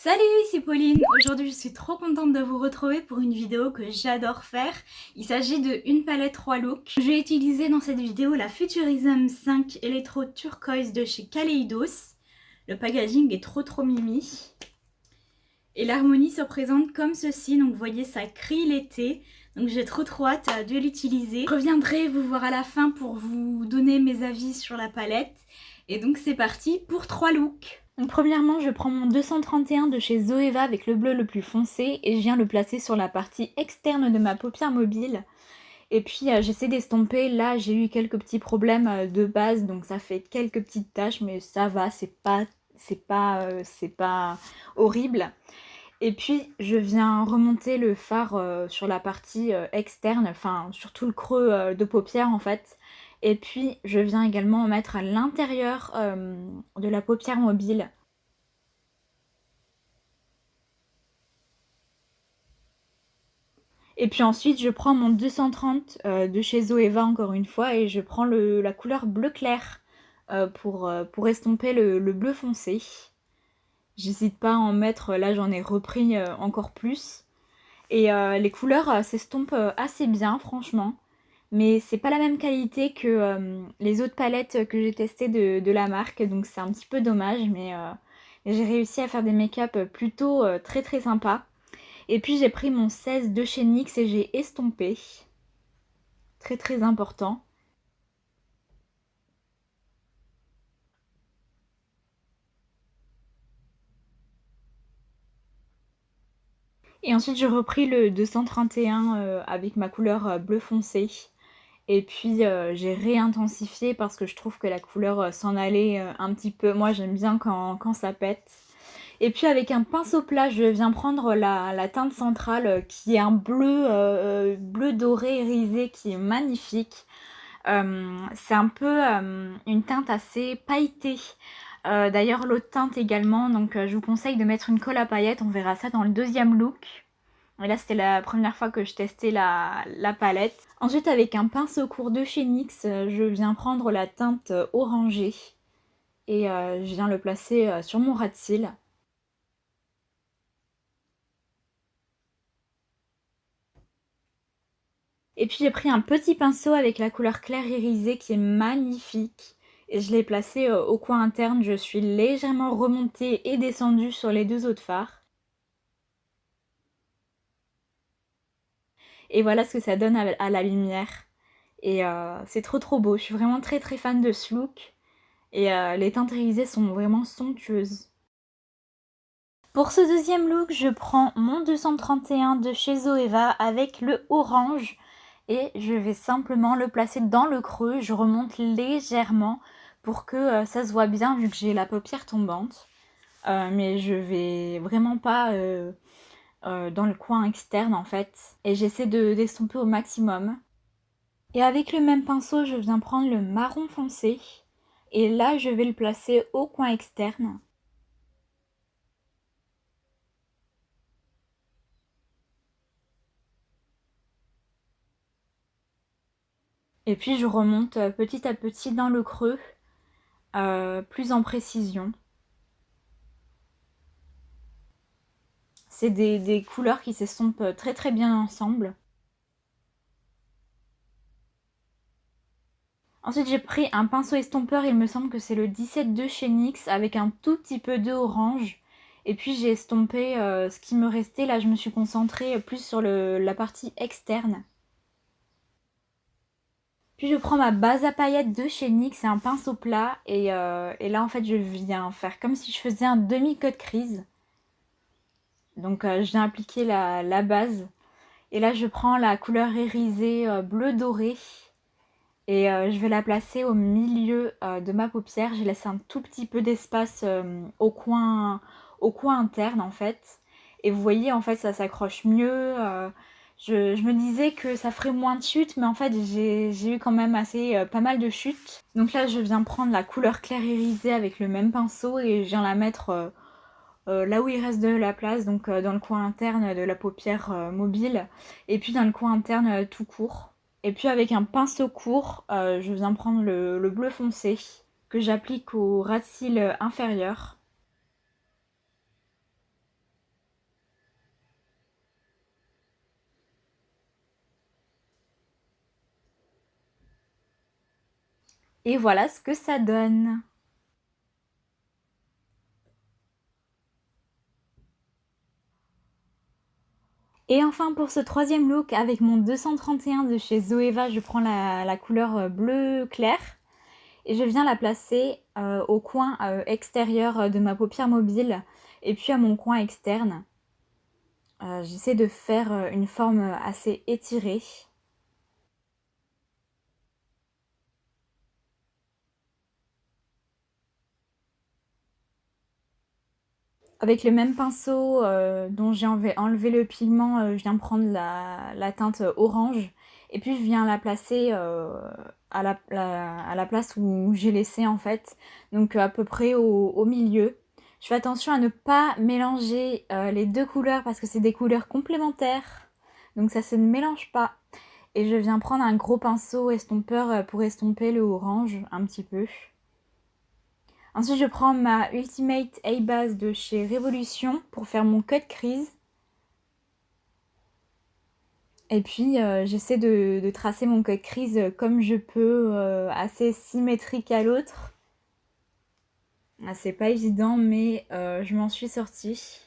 Salut, c'est Pauline. Aujourd'hui, je suis trop contente de vous retrouver pour une vidéo que j'adore faire. Il s'agit de une palette 3 looks. Je vais utiliser dans cette vidéo la Futurism 5 Electro Turquoise de chez Kaleidos. Le packaging est trop mimi. Et l'harmonie se présente comme ceci. Donc vous voyez, ça crie l'été. Donc j'ai trop hâte de l'utiliser. Je reviendrai vous voir à la fin pour vous donner mes avis sur la palette. Et donc c'est parti pour 3 looks. Donc premièrement, je prends mon 231 de chez Zoeva avec le bleu le plus foncé et je viens le placer sur la partie externe de ma paupière mobile. Et puis j'essaie d'estomper. Là, j'ai eu quelques petits problèmes de base, donc ça fait quelques petites taches, mais ça va, c'est pas horrible. Et puis je viens remonter le fard sur la partie externe, enfin sur tout le creux de paupière en fait. Et puis je viens également en mettre à l'intérieur de la paupière mobile. Et puis ensuite je prends mon 230 de chez Zoeva encore une fois et je prends la couleur bleu clair pour estomper le bleu foncé. J'hésite pas à en mettre, là j'en ai repris encore plus. Et les couleurs s'estompent assez bien franchement. Mais c'est pas la même qualité que les autres palettes que j'ai testées de la marque. Donc c'est un petit peu dommage. Mais j'ai réussi à faire des make-up plutôt très sympas. Et puis j'ai pris mon 16 de chez NYX et j'ai estompé. Très important. Et ensuite j'ai repris le 231 avec ma couleur bleu foncé. Et puis j'ai réintensifié parce que je trouve que la couleur s'en allait un petit peu. Moi j'aime bien quand ça pète. Et puis avec un pinceau plat, je viens prendre la teinte centrale qui est un bleu doré irisé qui est magnifique. C'est un peu une teinte assez pailletée. D'ailleurs l'autre teinte également, donc je vous conseille de mettre une colle à paillettes, on verra ça dans le deuxième look. Et là c'était la première fois que je testais la palette. Ensuite avec un pinceau court de chez NYX, je viens prendre la teinte orangée et je viens le placer sur mon ras de cils. Et puis j'ai pris un petit pinceau avec la couleur claire irisée qui est magnifique. Et je l'ai placé au coin interne. Je suis légèrement remontée et descendue sur les deux autres fards. Et voilà ce que ça donne à la lumière. Et c'est trop beau. Je suis vraiment très fan de ce look. Et les teintes irisées sont vraiment somptueuses. Pour ce deuxième look, je prends mon 231 de chez Zoeva avec le orange. Et je vais simplement le placer dans le creux. Je remonte légèrement pour que ça se voit bien vu que j'ai la paupière tombante. Mais je vais vraiment pas dans le coin externe en fait. Et j'essaie d'estomper au maximum. Et avec le même pinceau, je viens prendre le marron foncé. Et là, je vais le placer au coin externe. Et puis je remonte petit à petit dans le creux. Plus en précision. C'est des couleurs qui s'estompent très bien ensemble. Ensuite j'ai pris un pinceau estompeur, il me semble que c'est le 17 de chez NYX avec un tout petit peu de orange. Et puis j'ai estompé ce qui me restait. Là je me suis concentrée plus sur la partie externe. Puis je prends ma base à paillettes de chez NYX, c'est un pinceau plat. Et là en fait je viens faire comme si je faisais un demi-cut crease. Donc je viens appliquer la base. Et là je prends la couleur irisée bleu doré. Et je vais la placer au milieu de ma paupière. J'ai laissé un tout petit peu d'espace au coin interne en fait. Et vous voyez en fait ça s'accroche mieux. Je me disais que ça ferait moins de chutes, mais en fait j'ai eu quand même pas mal de chutes. Donc là je viens prendre la couleur claire irisée avec le même pinceau et je viens la mettre là où il reste de la place, donc dans le coin interne de la paupière mobile. Et puis dans le coin interne tout court. Et puis avec un pinceau court, je viens prendre le bleu foncé que j'applique au ras de cils inférieur. Et voilà ce que ça donne. Et enfin pour ce troisième look, avec mon 231 de chez Zoeva, je prends la couleur bleu clair et je viens la placer au coin extérieur de ma paupière mobile et puis à mon coin externe. J'essaie de faire une forme assez étirée. Avec le même pinceau dont j'ai enlevé le pigment, je viens prendre la teinte orange et puis je viens la placer à la place où j'ai laissé en fait, donc à peu près au milieu. Je fais attention à ne pas mélanger les deux couleurs parce que c'est des couleurs complémentaires, donc ça se ne mélange pas. Et je viens prendre un gros pinceau estompeur pour estomper le orange un petit peu. Ensuite, je prends ma Ultimate A-Base de chez Révolution pour faire mon cut crease. Et puis, j'essaie de tracer mon cut crease comme je peux, assez symétrique à l'autre. Ah, c'est pas évident, mais je m'en suis sortie.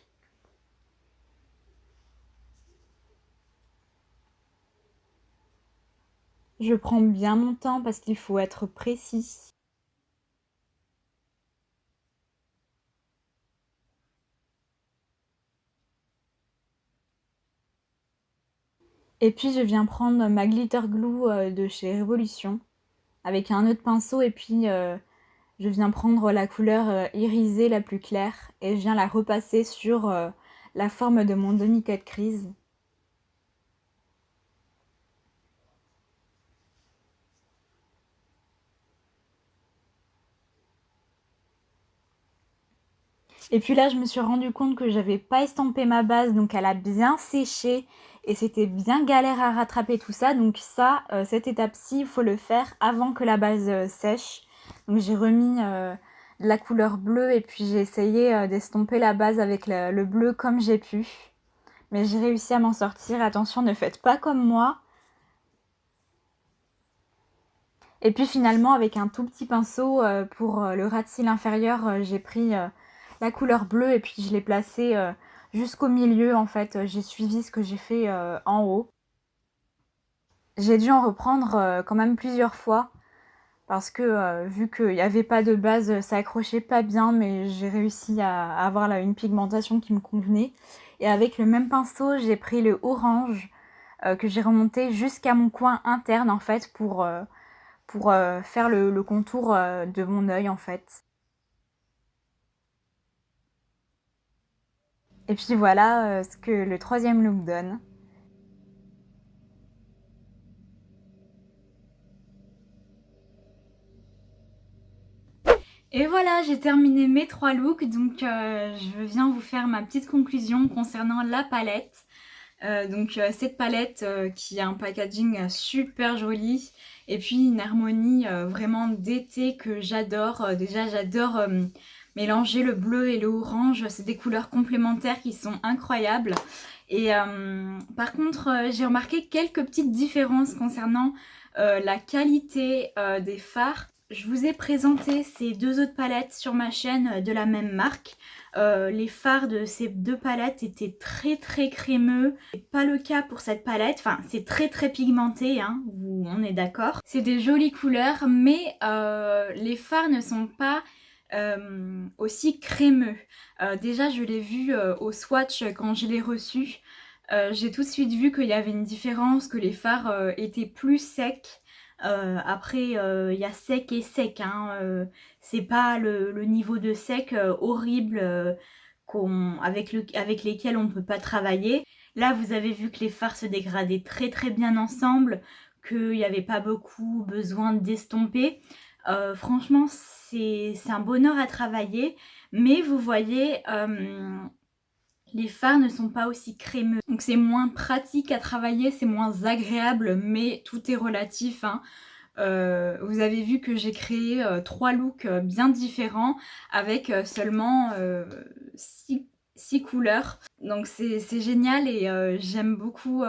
Je prends bien mon temps parce qu'il faut être précis. Et puis, je viens prendre ma glitter glue de chez Révolution avec un autre pinceau et puis je viens prendre la couleur irisée la plus claire et je viens la repasser sur la forme de mon demi-cut crease. Et puis là, je me suis rendu compte que j'avais pas estampé ma base, donc elle a bien séché et c'était bien galère à rattraper tout ça. Donc ça, cette étape-ci, il faut le faire avant que la base sèche. Donc j'ai remis de la couleur bleue et puis j'ai essayé d'estomper la base avec le bleu comme j'ai pu. Mais j'ai réussi à m'en sortir. Attention, ne faites pas comme moi. Et puis finalement, avec un tout petit pinceau pour le ras de cils inférieur, j'ai pris la couleur bleue et puis je l'ai placé jusqu'au milieu en fait. J'ai suivi ce que j'ai fait en haut. J'ai dû en reprendre quand même plusieurs fois parce que vu qu'il n'y avait pas de base, ça accrochait pas bien, mais j'ai réussi à avoir là une pigmentation qui me convenait. Et avec le même pinceau, j'ai pris le orange que j'ai remonté jusqu'à mon coin interne en fait pour faire le contour de mon œil en fait. Et puis voilà ce que le troisième look donne. Et voilà, j'ai terminé mes trois looks, donc je viens vous faire ma petite conclusion concernant la palette. Cette palette qui a un packaging super joli et puis une harmonie vraiment d'été que j'adore. Déjà j'adore mélanger le bleu et le orange, c'est des couleurs complémentaires qui sont incroyables. Et par contre j'ai remarqué quelques petites différences concernant la qualité des fards. Je vous ai présenté ces deux autres palettes sur ma chaîne de la même marque. Les fards de ces deux palettes étaient très très crémeux. C'est pas le cas pour cette palette, enfin c'est très très pigmenté, hein, on est d'accord. C'est des jolies couleurs, mais les fards ne sont pas aussi crémeux. Déjà je l'ai vu au swatch quand je l'ai reçu. J'ai tout de suite vu qu'il y avait une différence, que les fards étaient plus secs. Après, il y a sec et sec, hein, c'est pas le niveau de sec horrible avec lesquels on ne peut pas travailler. Là, vous avez vu que les fards se dégradaient très très bien ensemble, qu'il n'y avait pas beaucoup besoin d'estomper. Franchement, c'est un bonheur à travailler, mais vous voyez, les fards ne sont pas aussi crémeux. Donc c'est moins pratique à travailler, c'est moins agréable, mais tout est relatif, hein. Vous avez vu que j'ai créé trois looks bien différents avec seulement 6 couleurs. Donc c'est génial et j'aime beaucoup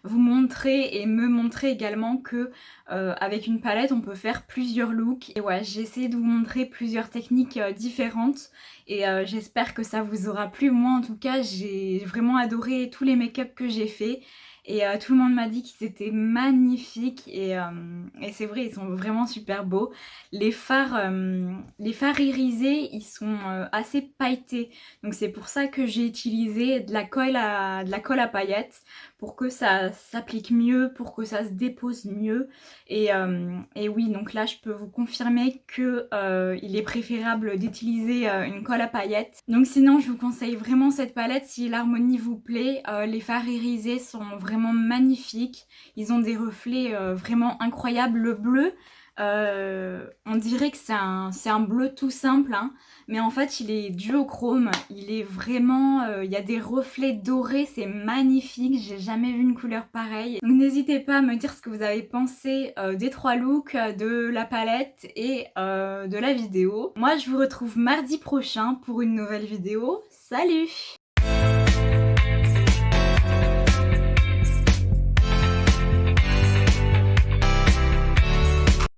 vous montrer et me montrer également que avec une palette on peut faire plusieurs looks. Et ouais, j'ai essayé de vous montrer plusieurs techniques différentes et j'espère que ça vous aura plu. Moi en tout cas j'ai vraiment adoré tous les make-up que j'ai fait. Et tout le monde m'a dit qu'ils étaient magnifiques et c'est vrai, ils sont vraiment super beaux. Les fards irisés, ils sont assez pailletés. Donc c'est pour ça que j'ai utilisé de la colle à paillettes pour que ça s'applique mieux, pour que ça se dépose mieux. Et oui, donc là je peux vous confirmer que il est préférable d'utiliser une colle à paillettes. Donc sinon je vous conseille vraiment cette palette si l'harmonie vous plaît. Les fards irisés sont vraiment magnifiques. Ils ont des reflets vraiment incroyables. Le bleu, on dirait que c'est un bleu tout simple, hein, mais en fait il est duochrome, il est vraiment, il y a des reflets dorés, c'est magnifique, j'ai jamais vu une couleur pareille. Donc n'hésitez pas à me dire ce que vous avez pensé des 3 looks, de la palette et de la vidéo. Moi je vous retrouve mardi prochain pour une nouvelle vidéo. Salut!